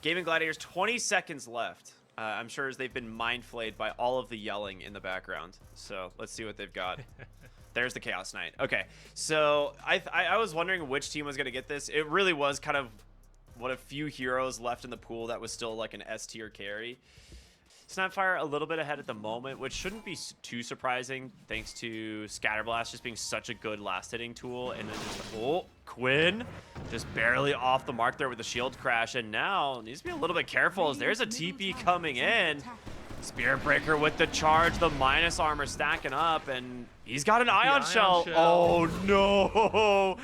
GAIMIN Gladiators, 20 seconds left. I'm sure as they've been mind flayed by all of the yelling in the background. So let's see what they've got. There's the Chaos Knight. Okay, so I was wondering which team was going to get this. It really was kind of one of few heroes left in the pool that was still like an S tier carry. Snapfire a little bit ahead at the moment, which shouldn't be too surprising thanks to Scatterblast just being such a good last hitting tool. And then just, oh, Quinn just barely off the mark there with the shield crash. And now needs to be a little bit careful as there's a TP coming in. Spirit Breaker with the charge, the minus armor stacking up, and he's got an Ion Shell. Oh no!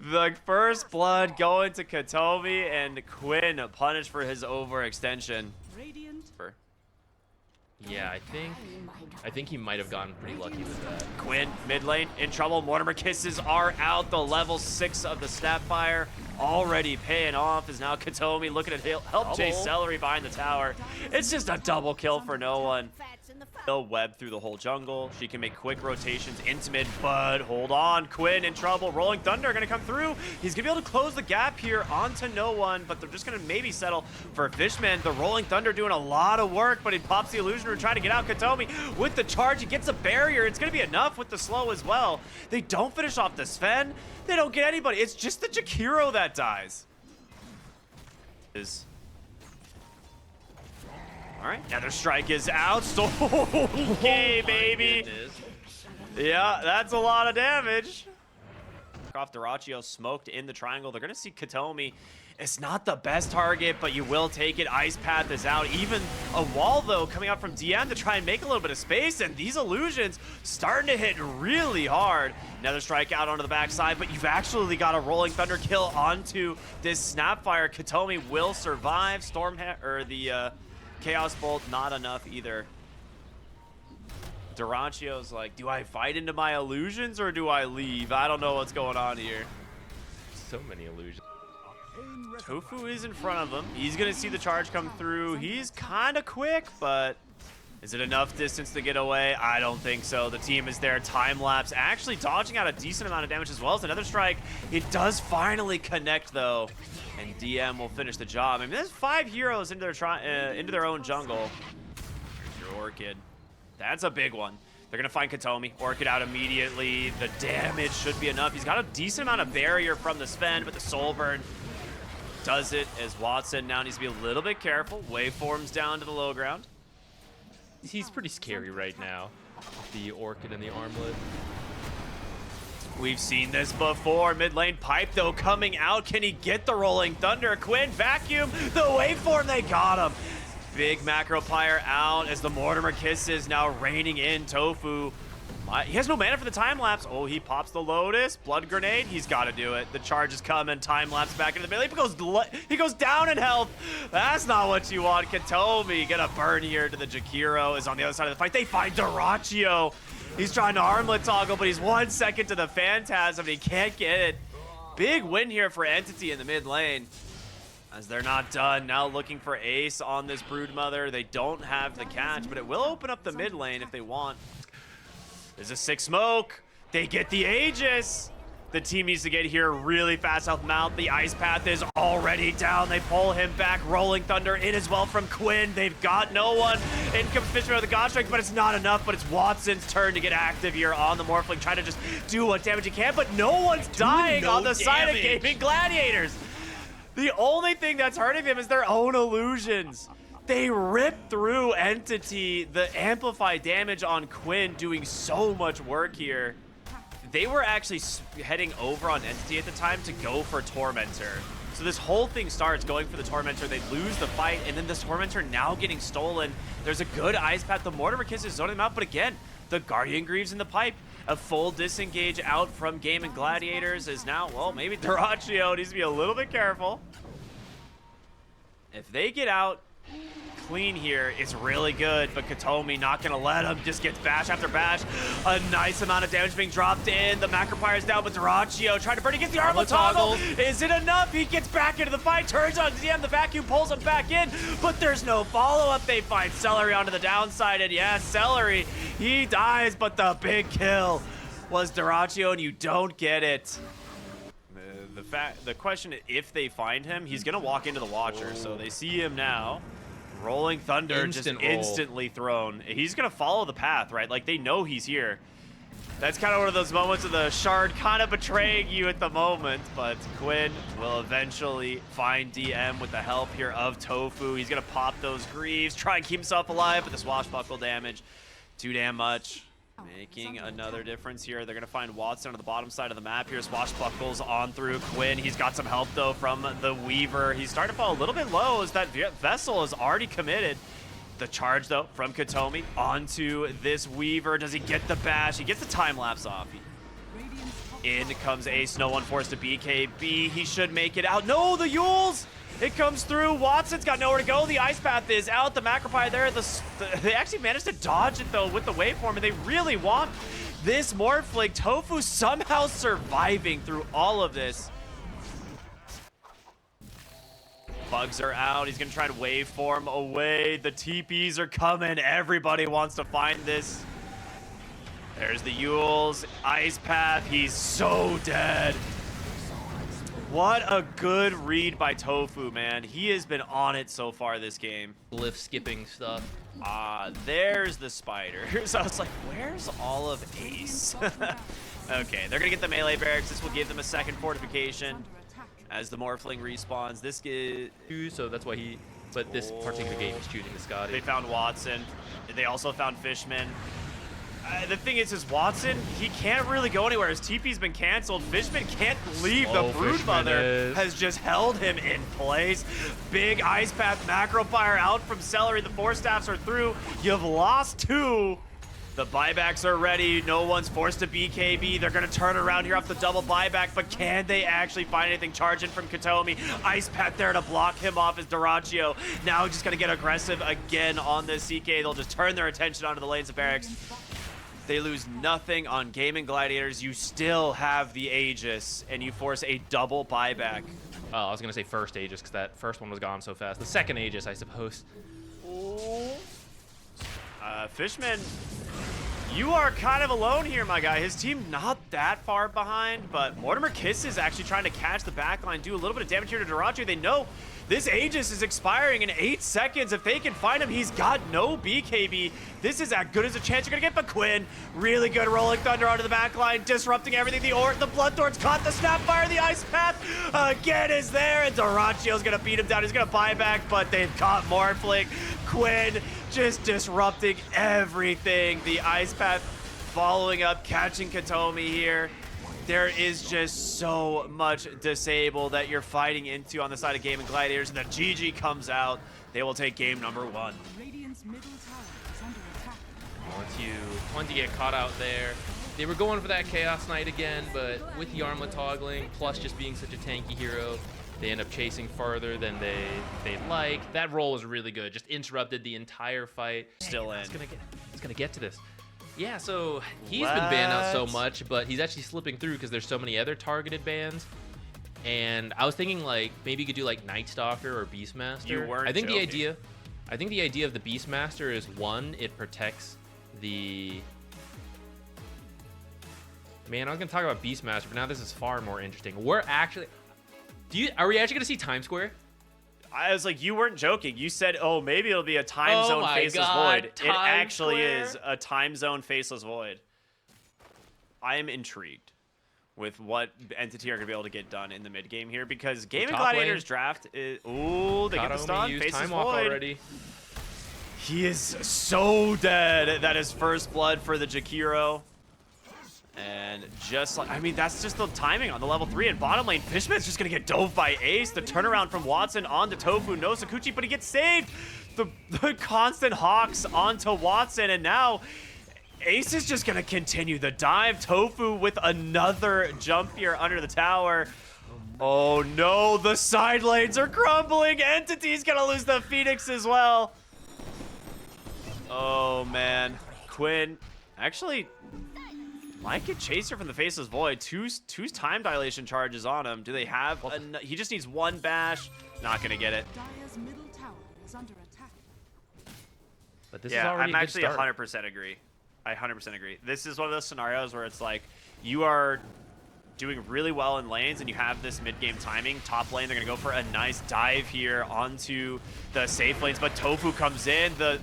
The first blood going to Katomi, and Quinn punished for his overextension. Yeah, I think he might have gotten pretty lucky with that. Quinn, mid lane, in trouble. Mortimer Kisses are out. The level 6 of the Snapfire already paying off as now Katomi looking at help chase Celery behind the tower. It's just a double kill for no one. They'll web through the whole jungle. She can make quick rotations into mid, but hold on. Quinn in trouble. Rolling Thunder going to come through. He's going to be able to close the gap here onto no one, but they're just going to maybe settle for Fishman. The Rolling Thunder doing a lot of work, but he pops the Illusioner trying to get out. Katomi with the charge. He gets a barrier. It's going to be enough with the slow as well. They don't finish off the Sven. They don't get anybody. It's just the Jakiro that dies. All right, Nether Strike is out. Okay, baby. Yeah, that's a lot of damage. Off Dyrachyo, smoked in the triangle. They're going to see Katomi. It's not the best target, but you will take it. Ice Path is out. Even a wall, though, coming out from DM to try and make a little bit of space. And these illusions starting to hit really hard. Nether Strike out onto the backside, but you've actually got a Rolling Thunder kill onto this Snapfire. Katomi will survive. The Chaos Bolt, not enough either. Dyrachyo's like, do I fight into my illusions or do I leave? I don't know what's going on here. So many illusions. Tofu is in front of him. He's going to see the charge come through. He's kind of quick, but is it enough distance to get away? I don't think so. The team is there. Time lapse. Actually dodging out a decent amount of damage as well as another strike. It does finally connect, though. And DM will finish the job. I mean, there's 5 heroes into their own jungle. Here's your Orchid. That's a big one. They're going to find Katomi. Orchid out immediately. The damage should be enough. He's got a decent amount of barrier from the Sven, but the Soul Burn does it as Watson now needs to be a little bit careful. Waveforms down to the low ground. He's pretty scary right now. The Orchid and the Armlet. We've seen this before. Mid lane pipe, though, coming out. Can he get the Rolling Thunder? Quinn, vacuum. The waveform, they got him. Big Macro Pyre out as the Mortimer Kiss is now raining in. Tofu. He has no mana for the time lapse. Oh, he pops the Lotus. Blood Grenade. He's got to do it. The charge is coming. Time lapse back into the melee. He goes down in health. That's not what you want. Katomi gonna burn here to the Jakiro. Is on the other side of the fight. They find Dyrachyo. He's trying to armlet toggle, but he's 1 second to the Phantasm, and he can't get it. Big win here for Entity in the mid lane. As they're not done, now looking for Ace on this Broodmother. They don't have the catch, but it will open up the mid lane if they want. There's a 6 smoke. They get the Aegis. The team needs to get here really fast. South Mount, the Ice Path is already down. They pull him back. Rolling Thunder in as well from Quinn. They've got no one. In comes Fishman with the God Strike, but it's not enough. But it's Watson's turn to get active here on the Morphling, trying to just do what damage he can, but no one's dying on the side of GAIMIN Gladiators. The only thing that's hurting them is their own illusions. They rip through Entity. The amplify damage on Quinn doing so much work here. They were actually heading over on Entity at the time to go for Tormentor. So this whole thing starts going for the Tormentor. They lose the fight, and then this Tormentor now getting stolen. There's a good Ice Path. The Mortimer Kiss is zoning them out, but again, the Guardian Greaves in the pipe. A full disengage out from GAIMIN Gladiators is now, well, maybe Dyrachyo needs to be a little bit careful. If they get out clean here, it's really good, but Katomi not gonna let him. Just gets bash after bash. A nice amount of damage being dropped in. The Macro Pyre is down, but Dyrachyo trying to burn. He gets the Armlet toggle. Is it enough? He gets back into the fight, turns on DM. The vacuum pulls him back in, but there's no follow-up. They find Celery onto the downside, and yeah, Celery, he dies, but the big kill was Dyrachyo, and you don't get it. The the question, if they find him, he's gonna walk into the Watcher. So they see him now. Rolling Thunder, Instant just instantly thrown. He's gonna follow the path, right? Like, they know he's here. That's kind of one of those moments of the Shard kind of betraying you at the moment, but Quinn will eventually find DM with the help here of Tofu. He's gonna pop those Greaves, try and keep himself alive, but the swashbuckle damage, too damn much. Making another difference here. They're gonna find Watson on the bottom side of the map here. Swashbuckles on through Quinn. He's got some help though from the Weaver. He's starting to fall a little bit low as that Vessel is already committed. The charge though from Katomi onto this Weaver. Does he get the bash? He gets the time lapse off. In comes Ace. No one forced to BKB. He should make it out. No, the Yules! It comes through. Watson's got nowhere to go. The Ice Path is out. The Macropie there. They actually managed to dodge it, though, with the waveform, and they really want this Morphling. Tofu somehow surviving through all of this. Bugs are out. He's going to try to waveform away. The TPs are coming. Everybody wants to find this. There's the Yules. Ice Path. He's so dead. What a good read by Tofu, man. He has been on it so far this game. Glyph skipping stuff. There's the spider. So I was like, where's all of Ace? Okay, they're gonna get the melee barracks. This will give them a second fortification as the Morphling respawns. This is... So that's why he... But this particular game is shooting the Scotty. They found Watson. They also found Fishman. The thing is Watson, he can't really go anywhere. His TP's been canceled. Fishman can't leave. The Broodmother has just held him in place. Big Ice Path Macro Fire out from Celery. The 4 staffs are through. You've lost 2. The buybacks are ready. No one's forced to BKB. They're going to turn around here off the double buyback, but can they actually find anything? Charging from Katomi. Ice Path there to block him off as Duraccio. Now just going to get aggressive again on this CK. They'll just turn their attention onto the lanes of barracks. They lose nothing on GAIMIN Gladiators. You still have the Aegis, and you force a double buyback. I was going to say first Aegis, because that first one was gone so fast. The second Aegis, I suppose. Fishman, you are kind of alone here, my guy. His team not that far behind, but Mortimer Kiss is actually trying to catch the backline, do a little bit of damage here to Duraccio. They know this Aegis is expiring in 8 seconds. If they can find him, he's got no BKB. This is as good as a chance you're gonna get. But Quinn, really good rolling thunder onto the backline, disrupting everything. The Bloodthorn's caught the Snapfire. The Ice Path again is there, and Duraccio's gonna beat him down. He's gonna buy back, but they've caught Morphling. Quinn just disrupting everything. The Ice Path following up, catching Katomi here. There is just so much disable that you're fighting into on the side of GAIMIN Gladiators, and the GG comes out. They will take game number 1. Radiant's middle tower is under attack. Once you get caught out there, they were going for that Chaos Knight again, but with the armlet toggling, plus just being such a tanky hero, they end up chasing farther than they'd like. That roll was really good. Just interrupted the entire fight. Still in. It's gonna get to this. Yeah, so he's been banned out so much, but he's actually slipping through because there's so many other targeted bans. And I was thinking like maybe you could do like Night Stalker or Beastmaster. You weren't I think joking. the idea of the Beastmaster is, one, it protects the... Man, I was gonna talk about Beastmaster, but now this is far more interesting. We're actually... Are we actually gonna see Time Square? I was like, you weren't joking. You said, oh, maybe it'll be a time zone faceless void. It actually is a time zone faceless void. I am intrigued with what Entity are going to be able to get done in the mid game here, because GAIMIN Gladiators draft is... Ooh, they get the stun. Faceless time walk void. already. He is so dead. That is first blood for the Jakiro. And just like, I mean, that's just the timing on the level 3. And bottom lane, Fishman's just going to get dove by Ace. The turnaround from Watson onto Tofu. No Sakuchi, but he gets saved. The constant hawks onto Watson. And now Ace is just going to continue the dive. Tofu with another jump here under the tower. Oh no, the side lanes are crumbling. Entity's going to lose the Phoenix as well. Oh man. Quinn actually might get Chaser from the Faceless Void. Two's time dilation charges on him. Do they have... he just needs 1 bash. Not going to get it. Dire's middle tower is under attack. But this is already I'm actually 100% agree. I 100% agree. This is one of those scenarios where it's like, you are doing really well in lanes and you have this mid-game timing, top lane, they're going to go for a nice dive here onto the safe lanes, but Tofu comes in. The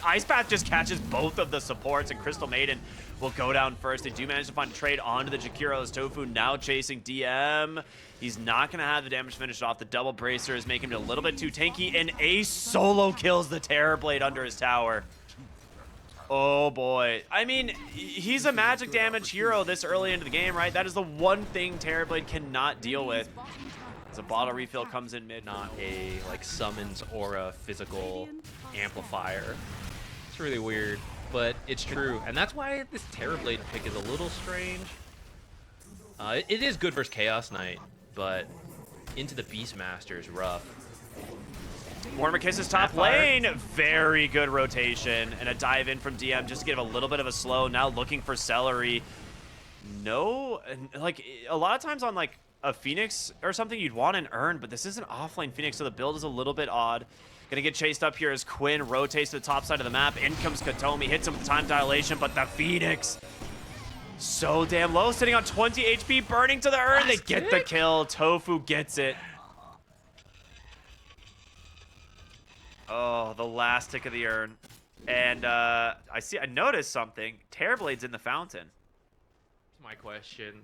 Ice Path just catches both of the supports, and Crystal Maiden will go down first. They do manage to find a trade onto the Jakiros. Tofu now chasing DM. He's not going to have the damage finished off. The double bracers make him a little bit too tanky, and Ace solo kills the Terrorblade under his tower. Oh boy. I mean, he's a magic damage hero this early into the game, right? That is the one thing Terrorblade cannot deal with. As a bottle refill comes in mid. Not a like summons aura physical amplifier. It's really weird, but it's true. And that's why this Terrorblade pick is a little strange. It is good versus Chaos Knight, but into the Beastmaster is rough. Mortimer kisses top lane. Very good rotation. And a dive in from DM just to give a little bit of a slow. Now looking for Celery. No, like a lot of times on like a Phoenix or something you'd want an Urn, but this is an offlane Phoenix, so the build is a little bit odd. Gonna get chased up here as Quinn rotates to the top side of the map. In comes Katomi, hits him with time dilation, but the Phoenix so damn low, sitting on 20 HP, burning to the Urn. They get the kill. Tofu gets it. Oh, the last tick of the Urn. And I noticed something. Terrorblade's in the fountain. That's my question.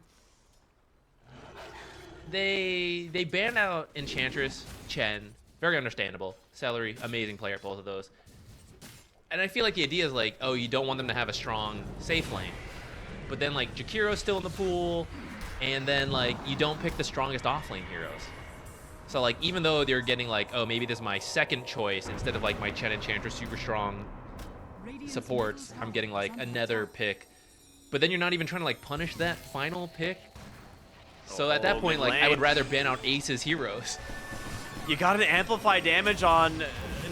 They banned out Enchantress, Chen. Very understandable. Celery, amazing player, both of those. And I feel like the idea is like, oh, you don't want them to have a strong safe lane. But then like Jakiro's still in the pool, and then like you don't pick the strongest offlane heroes. So like even though they're getting like, oh, maybe this is my second choice instead of like my Chen Enchantress super strong supports, I'm getting like another pick. But then you're not even trying to like punish that final pick. So at that point, like I would rather ban out Ace's heroes. You got an amplify damage on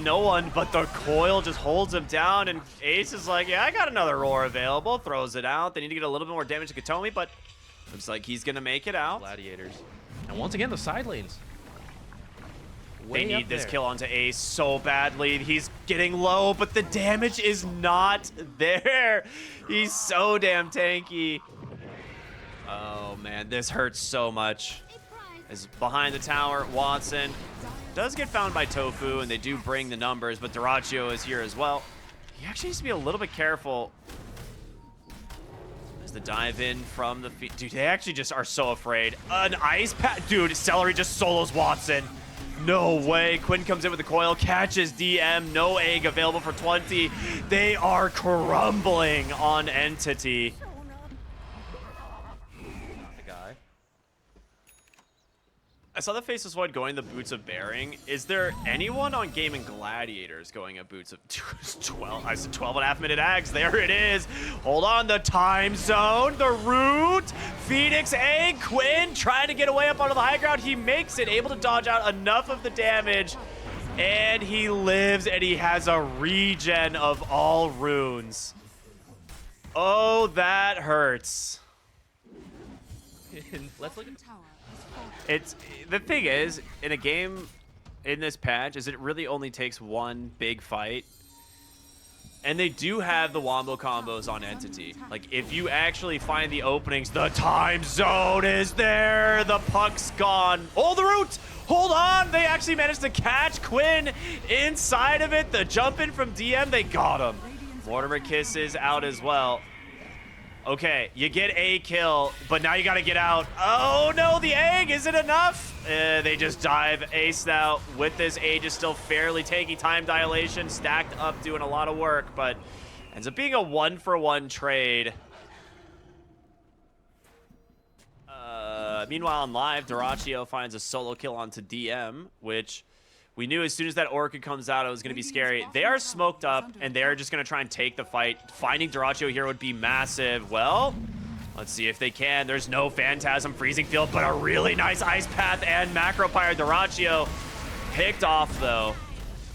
no one, but the coil just holds him down, and Ace is like, yeah, I got another roar available, throws it out. They need to get a little bit more damage to Katomi, but looks like he's gonna make it out. Gladiators. And once again, the side lanes. They need this kill onto Ace so badly. He's getting low, but the damage is not there. He's so damn tanky. Oh man, this hurts so much. As behind the tower, Watson does get found by Tofu, and they do bring the numbers, but Duraccio is here as well. He actually needs to be a little bit careful. As the dive in from the feet. Dude, they actually just are so afraid. An ice pack. Dude, Celery just solos Watson. No way. Quinn comes in with the coil, catches DM. No egg available for 20. They are crumbling on Entity. I saw the Faceless Void going the Boots of Bearing. Is there anyone on GAIMIN Gladiators going a Boots of 12? I said 12.5 minute ags. There it is. Hold on, the time zone, the root. Phoenix egg. Quinn trying to get away up onto the high ground. He makes it, able to dodge out enough of the damage. And he lives, and he has a regen of all runes. Oh, that hurts. Let's look at It's the thing is, in a game in this patch, is it really only takes one big fight. And they do have the wombo combos on Entity. Like, if you actually find the openings, the time zone is there. The puck's gone. Oh, the root! Hold on! They actually managed to catch Quinn inside of it. The jump in from DM, they got him. Mortimer Kiss is out as well. Okay, you get a kill, but now you got to get out. Oh no, the egg, is it enough? They just dive. Ace now with this age is still fairly taking time dilation, stacked up, doing a lot of work, but ends up being a 1-for-1 trade. Meanwhile, on live, Duraccio finds a solo kill onto DM, which we knew as soon as that Orchid comes out, it was going to be scary. They are smoked up, and they're just going to try and take the fight. Finding Duraccio here would be massive. Well, let's see if they can. There's no Phantasm Freezing Field, but a really nice Ice Path and Macro Pyre. Duraccio picked off, though,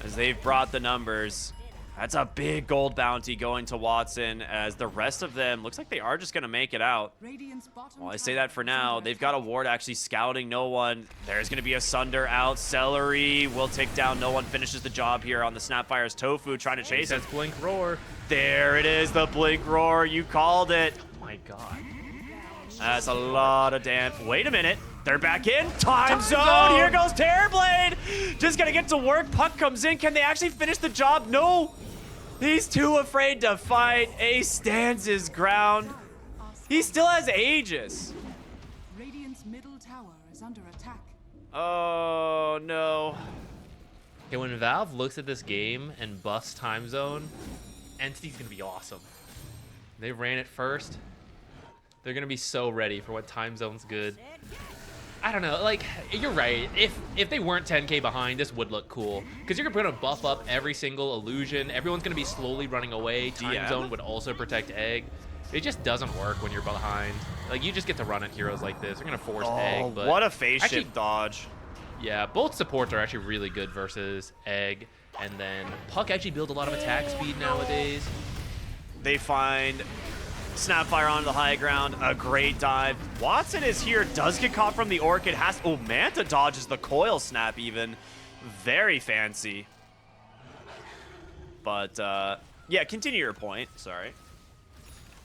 as they've brought the numbers. That's a big gold bounty going to Watson, as the rest of them looks like they are just going to make it out. Well, I say that for now. They've got a ward actually scouting no one. There's going to be a Sunder out. Celery will take down no one. Finishes the job here on the Snapfire's Tofu, trying to chase it. Blink Roar. There it is, the Blink Roar. You called it. Oh my god. That's a lot of damage. Wait a minute. They're back in. Time zone. Here goes Terrorblade. Just gonna get to work. Puck comes in. Can they actually finish the job? No. He's too afraid to fight. Ace stands his ground. He still has Aegis. Radiant's middle tower is under attack. Oh, no. Okay, when Valve looks at this game and buffs time zone, Entity's gonna be awesome. They ran it first. They're gonna be so ready for what time zone's good. I don't know, like, you're right. If they weren't 10k behind, this would look cool. Because you're gonna buff up every single illusion. Everyone's gonna be slowly running away. Time zone would also protect Egg. It just doesn't work when you're behind. Like, you just get to run at heroes like this. You're gonna force Egg, but what a phase actually, shift dodge. Yeah, both supports are actually really good versus Egg. And then Puck actually builds a lot of attack speed nowadays. They find Snapfire onto the high ground. A great dive. Watson is here. Does get caught from the Orchid. Oh, Manta dodges the coil snap even. Very fancy. But, yeah, continue your point. Sorry.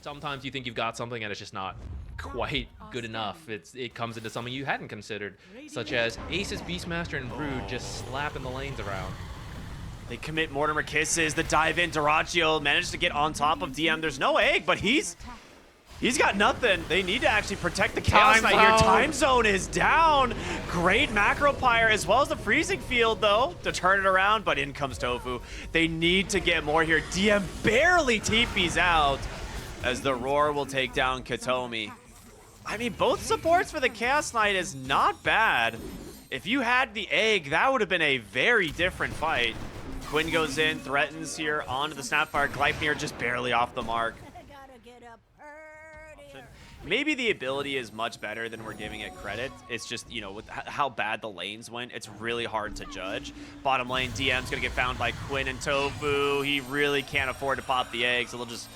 Sometimes you think you've got something and it's just not quite good enough. It comes into something you hadn't considered, such as Ace's Beastmaster and Brood just slapping the lanes around. They commit Mortimer Kisses. The dive in. Duraccio managed to get on top of DM. There's no Egg, but he's got nothing. They need to actually protect the Chaos Knight here. Time zone is down. Great Macro Pyre as well as the Freezing Field, though, to turn it around, but in comes Tofu. They need to get more here. DM barely TPs out as the Roar will take down Katomi. I mean, both supports for the Chaos Knight is not bad. If you had the Egg, that would have been a very different fight. Quinn goes in, threatens here onto the Snapfire. Gleipnir just barely off the mark. Maybe the ability is much better than we're giving it credit. It's just, you know, with how bad the lanes went, it's really hard to judge. Bottom lane, DM's gonna get found by Quinn and Tofu. He really can't afford to pop the egg, so they'll just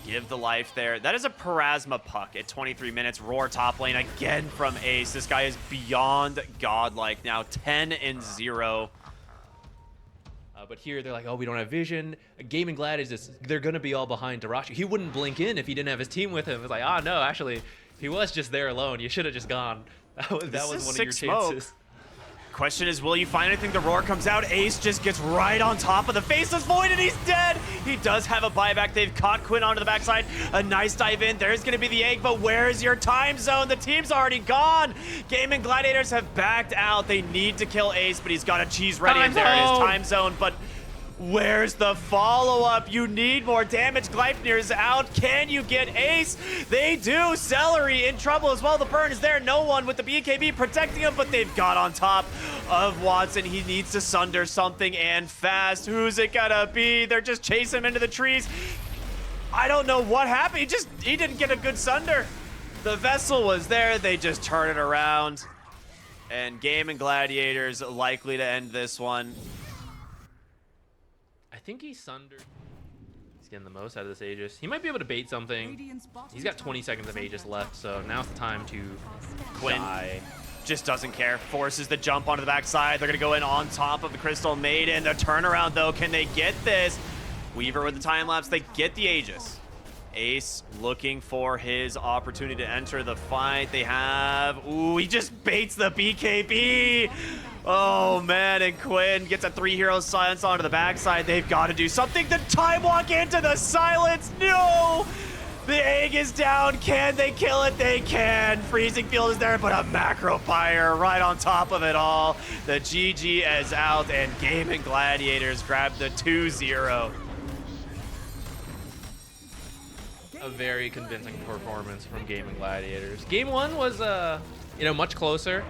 give the life there. That is a Parasma Puck at 23 minutes. Roar top lane again from Ace. This guy is beyond godlike now, 10-0. But here they're like, oh, we don't have vision. GAIMIN Glad is just, they're going to be all behind Duraccio. He wouldn't blink in if he didn't have his team with him. It's like, oh, no, actually, he was just there alone. You should have just gone. That was one of your chances. Question is, will you find anything? The Roar comes out. Ace just gets right on top of the Faceless Void, and he's dead. He does have a buyback. They've caught Quinn onto the backside. A nice dive in. There's going to be the egg, but where's your time zone? The team's already gone. GAIMIN Gladiators have backed out. They need to kill Ace, but he's got a cheese ready, and there is time zone, but where's the follow-up? You need more damage. Gleipnir's out. Can you get Ace? They do. Celery in trouble as well. The burn is there. No one with the BKB protecting him, but they've got on top of Watson. He needs to sunder something and fast. Who's it gonna be? They're just chasing him into the trees. I don't know what happened. He didn't get a good sunder. The vessel was there. They just turn it around. And GAIMIN Gladiators likely to end this one. I think he's sundered. He's getting the most out of this Aegis. He might be able to bait something. He's got 20 seconds of Aegis left, so now's the time to Quinn just doesn't care. Forces the jump onto the backside. They're going to go in on top of the Crystal Maiden. The turnaround, though, can they get this? Weaver with the time lapse. They get the Aegis. Ace looking for his opportunity to enter the fight. They have... Ooh, he just baits the BKB. Oh, man, and Quinn gets a 3-hero silence onto the backside. They've got to do something. The time walk into the silence. No! The egg is down. Can they kill it? They can. Freezing Field is there, but a Macro Fire right on top of it all. The GG is out, and GAIMIN Gladiators grab the 2-0. A very convincing performance from GAIMIN Gladiators. Game 1 was, much closer.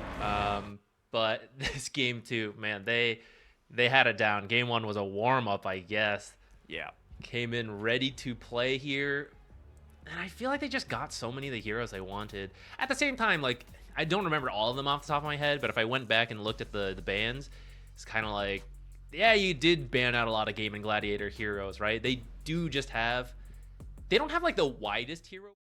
But this game 2, man, they had it down. Game 1 was a warm-up, I guess. Yeah. Came in ready to play here. And I feel like they just got so many of the heroes they wanted. At the same time, like, I don't remember all of them off the top of my head, but if I went back and looked at the bans, it's kind of like, yeah, you did ban out a lot of GAIMIN Gladiator heroes, right? They do just have... They don't have, like, the widest hero...